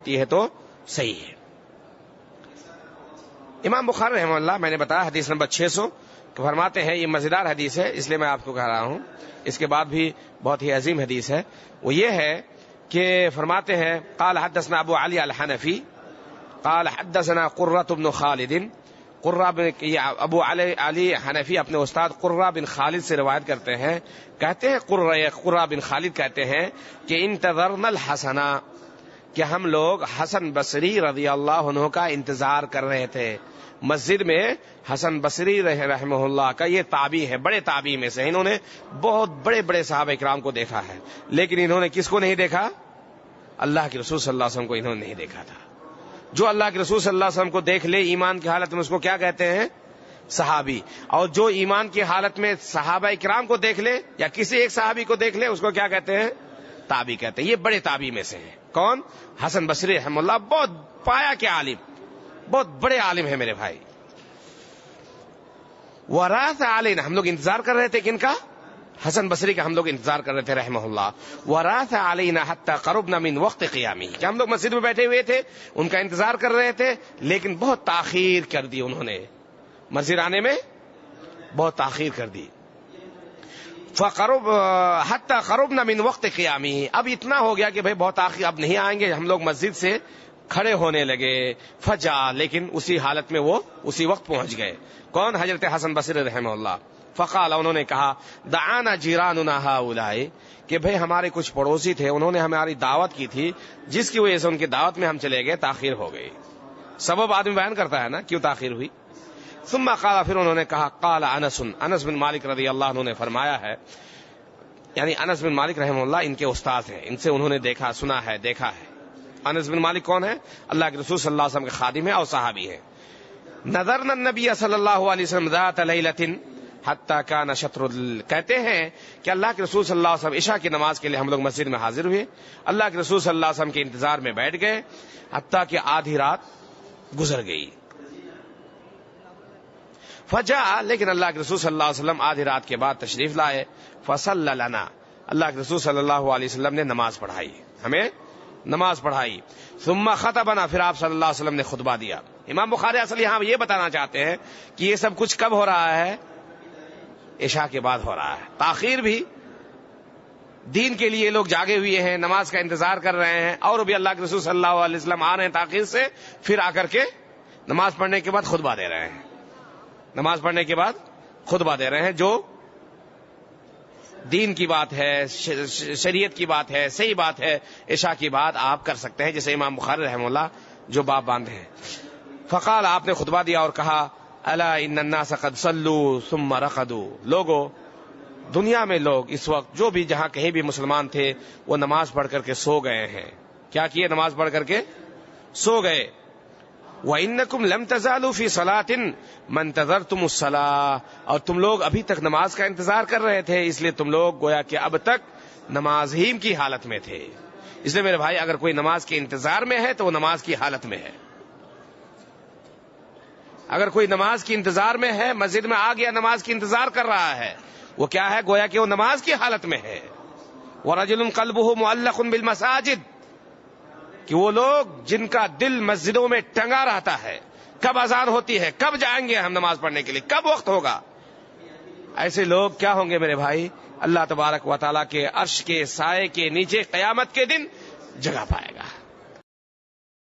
سکتی ہے تو صحیح ہے۔ امام بخاری رحمہ اللہ، میں نے بتایا حدیث نمبر 600 کہ فرماتے ہیں، یہ مزیدار حدیث ہے اس لیے میں آپ کو کہہ رہا ہوں، اس کے بعد بھی بہت ہی عظیم حدیث ہے، وہ یہ ہے کہ فرماتے ہیں قال حدثنا ابو علی الحنفی قال حدثنا قرۃ بن خالد، ابو علی حنفی اپنے استاد قرہ بن خالد سے روایت کرتے ہیں، کہتے ہیں قرہ بن خالد کہتے ہیں کہ انتظرنا الحسن، کہ ہم لوگ حسن بصری رضی اللہ عنہ کا انتظار کر رہے تھے۔ مسجد میں حسن بصری رحمہ اللہ کا یہ تابعی ہے، بڑے تابعی میں سے، انہوں نے بہت بڑے بڑے صحابہ کرام کو دیکھا ہے، لیکن انہوں نے کس کو نہیں دیکھا؟ اللہ کے رسول صلی اللہ علیہ وسلم کو انہوں نے نہیں دیکھا تھا۔ جو اللہ کے رسول صلی اللہ علیہ وسلم کو دیکھ لے ایمان کی حالت میں، اس کو کیا کہتے ہیں؟ صحابی۔ اور جو ایمان کی حالت میں صحابہ کرام کو دیکھ لے یا کسی ایک صحابی کو دیکھ لے، اس کو کیا کہتے ہیں؟ تابعی کہتے ہیں۔ یہ بڑے تابعی میں سے ہیں۔ کون؟ حسن بصری رحمہ اللہ، بہت پایا کے عالم، بہت بڑے عالم ہیں میرے بھائی۔ وراث علینا، ہم لوگ انتظار کر رہے تھے کن کا؟ حسن بصری کا ہم لوگ انتظار کر رہے تھے رحمہ اللہ۔ وراث علینا حتی قربنا من وقت قیامی، کہ ہم لوگ مسجد میں بیٹھے ہوئے تھے، ان کا انتظار کر رہے تھے، لیکن بہت تاخیر کر دی انہوں نے، مسجد آنے میں بہت تاخیر کر دی۔ حتی قربنا من وقت قیامی، اب اتنا ہو گیا کہ بھئی بہت تاخیر، اب نہیں آئیں گے، ہم لوگ مسجد سے کھڑے ہونے لگے۔ فجا، لیکن اسی حالت میں وہ اسی وقت پہنچ گئے۔ کون؟ حضرت حسن بصری رحمہ اللہ۔ فقال، انہوں نے کہا، دعانا جیراننا ہؤلاء، کہ بھئی ہمارے کچھ پڑوسی تھے، انہوں نے ہماری دعوت کی تھی، جس کی وجہ سے ان کی دعوت میں ہم چلے گئے، تاخیر ہو گئی۔ سبب آدمی بیان کرتا ہے نا کیوں تاخیر ہوئی۔ ثم قال، پھر انہوں نے کہا، قال انس بن مالک رضی اللہ عنہ نے فرمایا ہے، یعنی انس بن مالک رحمہ اللہ ان کے استاد ہیں، ان سے انہوں نے دیکھا، سنا ہے، دیکھا ہے۔ انس بن مالک کون ہے؟ اللہ کے رسول صلی اللہ علیہ وسلم کے خادم ہیں اور صحابی ہیں۔ نظرنا النبی صلی اللہ علیہ وسلم ذات لیلۃ حتی کان شطر، کہتے ہیں کہ اللہ کے رسول صلی اللہ علیہ وسلم عشاء کی نماز کے لیے ہم لوگ مسجد میں حاضر ہوئے، اللہ کے رسول صلی اللہ علیہ وسلم کے انتظار میں بیٹھ گئے، حتیٰ کہ آدھی رات گزر گئی۔ فجاء، لیکن اللہ کے رسول صلی اللہ علیہ وسلم آدھی رات کے بعد تشریف لائے۔ فصلی لنا، اللہ کے رسول صلی اللہ علیہ وسلم نے نماز پڑھائی، ہمیں نماز پڑھائی۔ ثم خطبنا، پھر آپ صلی اللہ علیہ وسلم نے خطبہ دیا۔ امام بخاری اصل یہاں یہ بتانا چاہتے ہیں کہ یہ سب کچھ کب ہو رہا ہے؟ عشاء کے بعد ہو رہا ہے۔ تاخیر بھی دین کے لیے لوگ جاگے ہوئے ہیں، نماز کا انتظار کر رہے ہیں، اور بھی اللہ کے رسول صلی اللہ علیہ وسلم آ رہے ہیں تاخیر سے، پھر آ کر کے نماز پڑھنے کے بعد خطبہ دے رہے ہیں، نماز پڑھنے کے بعد خطبہ دے رہے ہیں، جو دین کی بات ہے، شریعت کی بات ہے، صحیح بات ہے، عشاء کی بات آپ کر سکتے ہیں، جیسے امام بخاری رحمہ اللہ جو باب باندھے ہیں۔ فقال، آپ نے خطبہ دیا اور کہا، الا ان الناس قد صلوا ثم رقدوا، لوگو، دنیا میں لوگ اس وقت جو بھی جہاں کہیں بھی مسلمان تھے، وہ نماز پڑھ کر کے سو گئے ہیں۔ کیا کیے؟ نماز پڑھ کر کے سو گئے۔ وَإِنَّكُمْ لَمْ تَزَالُوا فِي صَلَاةٍ مَا انتَظَرْتُمُ الصَّلَاةَ، اور تم لوگ ابھی تک نماز کا انتظار کر رہے تھے، اس لیے تم لوگ گویا کہ اب تک نماز ہی کی حالت میں تھے۔ اس لیے میرے بھائی، اگر کوئی نماز کے انتظار میں ہے تو وہ نماز کی حالت میں ہے۔ اگر کوئی نماز کی انتظار میں ہے، مسجد میں آ گیا، نماز کی انتظار کر رہا ہے، وہ کیا ہے؟ گویا کہ وہ نماز کی حالت میں ہے۔ وَرَجُلٌ قَلْبُهُ مُعَلَّقٌ بِالْمَسَاجِدِ، کہ وہ لوگ جن کا دل مسجدوں میں ٹنگا رہتا ہے، کب اذان ہوتی ہے، کب جائیں گے ہم نماز پڑھنے کے لیے، کب وقت ہوگا، ایسے لوگ کیا ہوں گے میرے بھائی؟ اللہ تبارک و تعالیٰ کے عرش کے سائے کے نیچے قیامت کے دن جگہ پائے گا۔